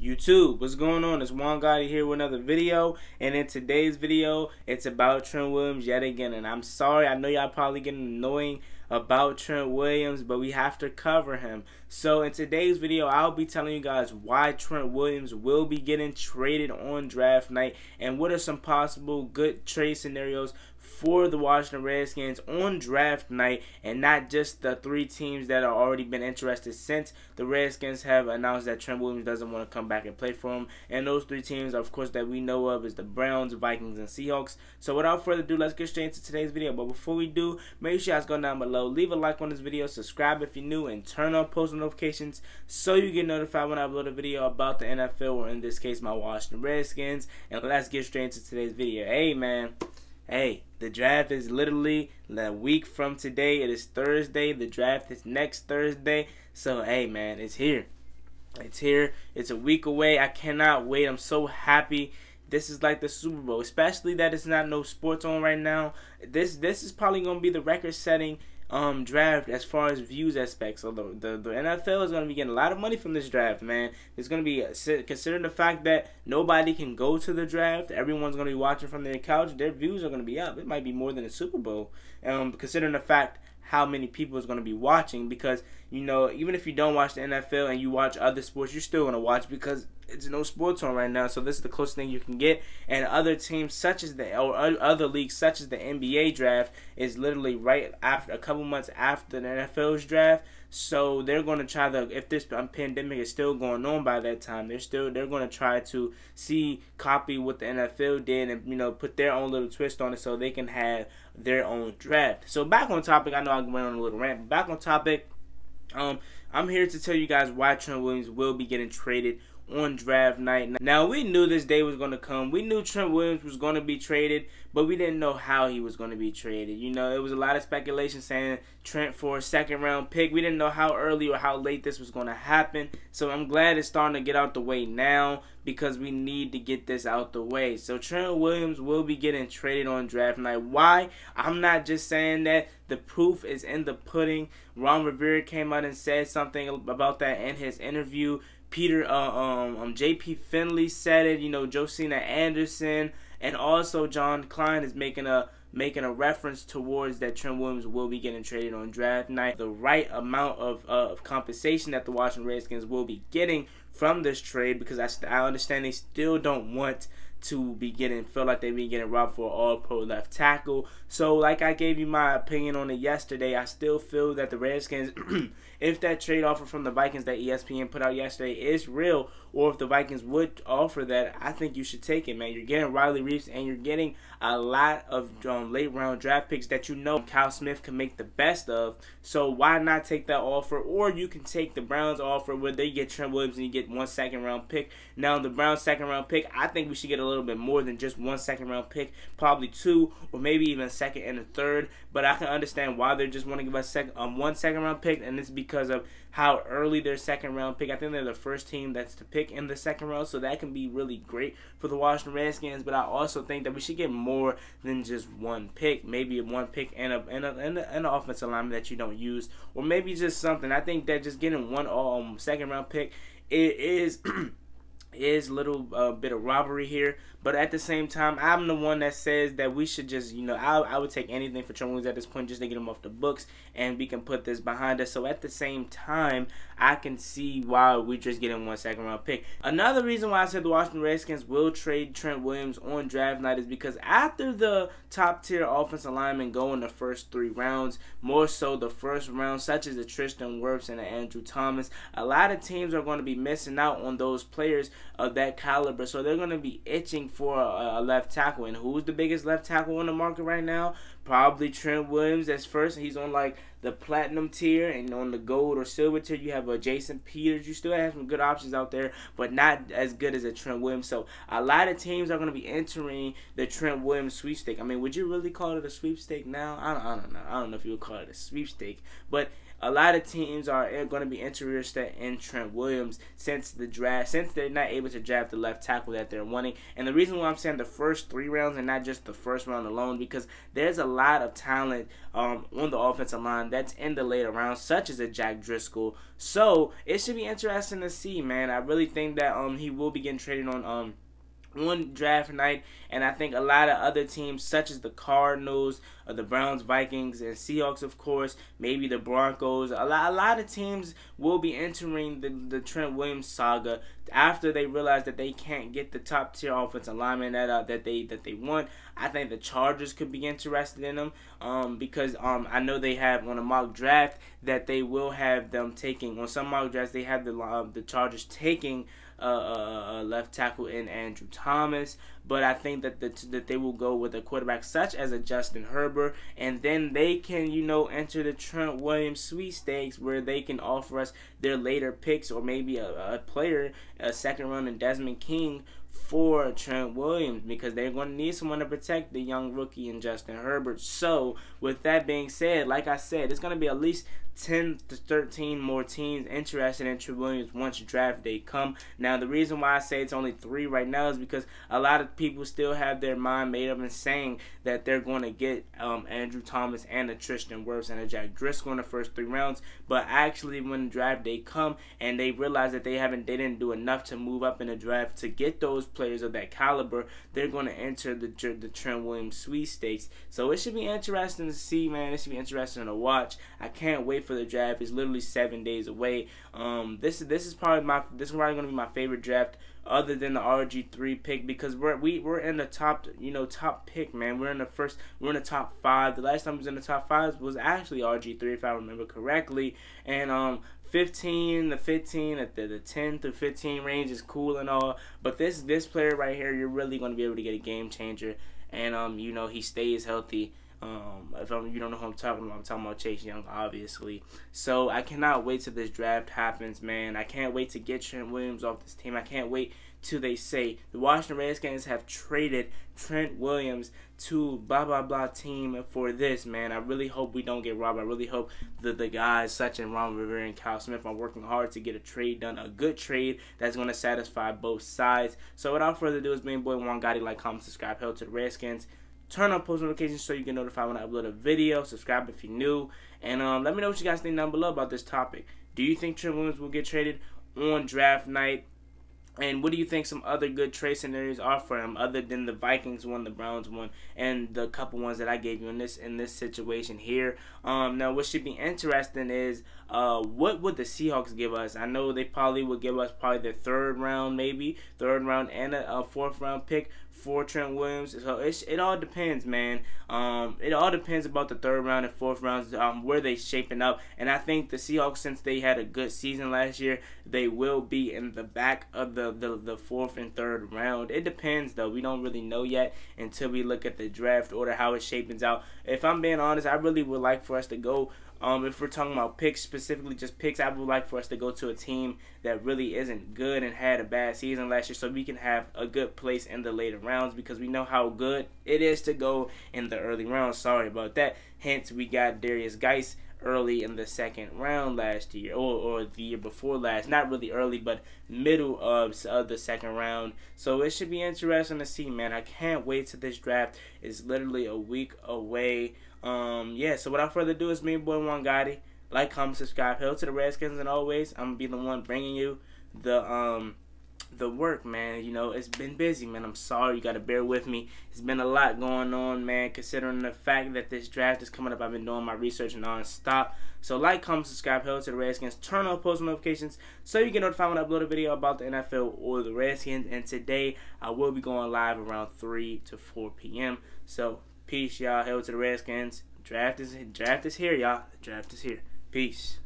YouTube, what's going on? It's Juan Gotti here with another video, and in today's video, it's about Trent Willams yet again. And I'm sorry, I know y'all probably getting annoying about Trent Willams, but we have to cover him. So in today's video, I'll be telling you guys why Trent Willams will be getting traded on draft night, and what are some possible good trade scenarios for the Washington Redskins on draft night, and not just the three teams that have already been interested since the Redskins have announced that Trent Willams doesn't want to come back and play for them. And those three teams, of course, that we know of is the Browns, Vikings, and Seahawks. So without further ado, let's get straight into today's video. But before we do, make sure you guys go down below, leave a like on this video, subscribe if you're new, and turn on post notifications so you get notified when I upload a video about the NFL, or in this case, my Washington Redskins. And let's get straight into today's video. Hey, man. Hey, the draft is literally a week from today. It is Thursday. The draft is next Thursday. So, hey, man, it's here. It's here. It's a week away. I cannot wait. I'm so happy. This is like the Super Bowl, especially that it's not no sports on right now. This is probably going to be the record-setting draft as far as views aspects. So the NFL is going to be getting a lot of money from this draft, man. It's going to be, considering the fact that nobody can go to the draft, everyone's going to be watching from their couch, their views are going to be up. It might be more than a Super Bowl, considering the fact how many people is going to be watching, because, you know, even if you don't watch the NFL and you watch other sports, you're still going to watch because it's no sports on right now. So this is the closest thing you can get. And other teams such as or other leagues such as the NBA draft is literally right after, a couple months after the NFL's draft. So they're going to try to, if this pandemic is still going on by that time, they're going to try to copy what the NFL did, and, you know, put their own little twist on it so they can have their own draft. So back on topic, I know I went on a little rant, but back on topic, I'm here to tell you guys why Trent Willams will be getting traded on draft night. Now, we knew this day was going to come. We knew Trent Willams was going to be traded, but we didn't know how he was going to be traded. You know, it was a lot of speculation saying Trent for a second-round pick. We didn't know how early or how late this was going to happen. So I'm glad it's starting to get out the way now, because we need to get this out the way. So Trent Willams will be getting traded on draft night. Why? I'm not just saying that. The proof is in the pudding. Ron Rivera came out and said something about that in his interview. J.P. Finley said it. You know, Josina Anderson, and also John Klein is making a reference towards that Trent Willams will be getting traded on draft night. The right amount of compensation that the Washington Redskins will be getting from this trade, because I understand they still don't want to be feel like they be getting robbed for an all-pro left tackle. So like I gave you my opinion on it yesterday, I still feel that the Redskins, if that trade offer from the Vikings that ESPN put out yesterday is real, or if the Vikings would offer that, I think you should take it, man. You're getting Riley Reeves, and you're getting a lot of late-round draft picks that you know Kyle Smith can make the best of. So why not take that offer? Or you can take the Browns offer where they get Trent Willams and you get 1 second-round pick. Now, the Browns second-round pick, I think we should get a little bit more than just 1 second-round pick, probably 2, or maybe even a second and a third. But I can understand why they just want to give us 1 second-round pick, and it's because of how early their second-round pick. I think they're the first team that's to pick in the second round, so that can be really great for the Washington Redskins. But I also think that we should get more than just 1 pick, maybe 1 pick and an offensive lineman that you don't use, or maybe just something. I think that just getting 1 second-round pick is a little bit of robbery here. But at the same time, I'm the one that says that we should just, you know, I would take anything for Trent Willams at this point just to get him off the books, and we can put this behind us. So at the same time, I can see why we just getting 1 second-round pick. Another reason why I said the Washington Redskins will trade Trent Willams on draft night is because after the top-tier offensive linemen go in the first 3 rounds, more so the first round, such as the Tristan Wirfs and the Andrew Thomas, a lot of teams are going to be missing out on those players of that caliber. So they're going to be itching for a left tackle. And who's the biggest left tackle on the market right now? Probably Trent Willams as first. He's on like the platinum tier, and on the gold or silver tier you have a Jason Peters. You still have some good options out there, but not as good as a Trent Willams. So a lot of teams are going to be entering the Trent Willams sweepstake. I mean, would you really call it a sweepstake now? I don't know. I don't know if you would call it a sweepstake, but a lot of teams are going to be interested in Trent Willams since they're not able to draft the left tackle that they're wanting. And the reason why I'm saying the first 3 rounds and not just the first round alone, because there's a lot of talent on the offensive line that's in the later rounds, such as a Jack Driscoll. So it should be interesting to see, man. I really think that he will be getting traded on draft night, and I think a lot of other teams such as the Cardinals, the Browns, Vikings, and Seahawks, of course, maybe the Broncos, a lot of teams will be entering the Trent Willams saga after they realize that they can't get the top tier offensive lineman that they want. I think the Chargers could be interested in them because I know they have on a mock draft that they will have them taking, on some mock drafts they have the Chargers taking left tackle in Andrew Thomas, but I think that they will go with a quarterback such as a Justin Herbert, and then they can, enter the Trent Willams sweepstakes where they can offer us their later picks, or maybe a player, a second round, and Desmond King for Trent Willams, because they're going to need someone to protect the young rookie in Justin Herbert. So with that being said, like I said, it's going to be at least 10 to 13 more teams interested in Trent Willams once draft day come. Now, the reason why I say it's only 3 right now is because a lot of people still have their mind made up and saying that they're going to get Andrew Thomas and a Tristan Wirfs and a Jack Driscoll in the first 3 rounds. But actually, when draft day come and they realize that they didn't do enough to move up in the draft to get those players of that caliber, they're going to enter the Trent Willams sweepstakes. So it should be interesting to see, man. It should be interesting to watch. I can't wait for the draft. Is literally 7 days away. This is probably going to be my favorite draft, other than the RG3 pick, because we're in the top pick, man. We're in the top 5. The last time we was in the top 5 was actually RG3, if I remember correctly. And 15 to 15 at the 10 to 15 range is cool and all, but this player right here, you're really going to be able to get a game changer, and he stays healthy. If you don't know who I'm talking about Chase Young, obviously. So I cannot wait till this draft happens, man. I can't wait to get Trent Willams off this team. I can't wait till they say the Washington Redskins have traded Trent Willams to blah blah blah team for this, man. I really hope we don't get robbed. I really hope that the guys such as Ron Rivera and Kyle Smith are working hard to get a trade done, a good trade that's going to satisfy both sides. So without further ado, it's me, boy Juan Gotti. Like, comment, subscribe, help to the Redskins. Turn on post notifications so you get notified when I upload a video. Subscribe if you're new. And let me know what you guys think down below about this topic. Do you think Trent Willams will get traded on draft night? And what do you think some other good trade scenarios are for him, other than the Vikings one, the Browns one, and the couple ones that I gave you in this situation here? Now, what should be interesting is what would the Seahawks give us? I know they probably would give us their 3rd round, maybe 3rd round, and a 4th round pick for Trent Willams. So it all depends, man. It all depends about the 3rd round and 4th rounds, where they shaping up. And I think the Seahawks, since they had a good season last year, they will be in the back of the 4th and 3rd round. It depends, though. We don't really know yet until we look at the draft order, how it shapes out. If I'm being honest, I really would like for us to go, if we're talking about picks, specifically just picks, I would like for us to go to a team that really isn't good and had a bad season last year, so we can have a good place in the later rounds, because we know how good it is to go in the early rounds. Sorry about that. Hence, we got Darius Geis early in the 2nd round last year, or the year before last. Not really early, but middle of the 2nd round. So it should be interesting to see, man. I can't wait till this draft is literally a week away. Yeah, so without further ado, it's me, boy Juan Gotti. Like, comment, subscribe, hail to the Redskins, and always, I'm gonna be the one bringing you the work, man. It's been busy, man. I'm sorry, you gotta bear with me. It's been a lot going on, man, considering the fact that this draft is coming up. I've been doing my research non-stop. So like, comment, subscribe, hail to the Redskins, turn on post notifications so you get notified when I upload a video about the NFL or the Redskins. And today I will be going live around 3 to 4 p.m. So peace, y'all. Hail to the Redskins. Draft is here, y'all. The draft is here. Peace.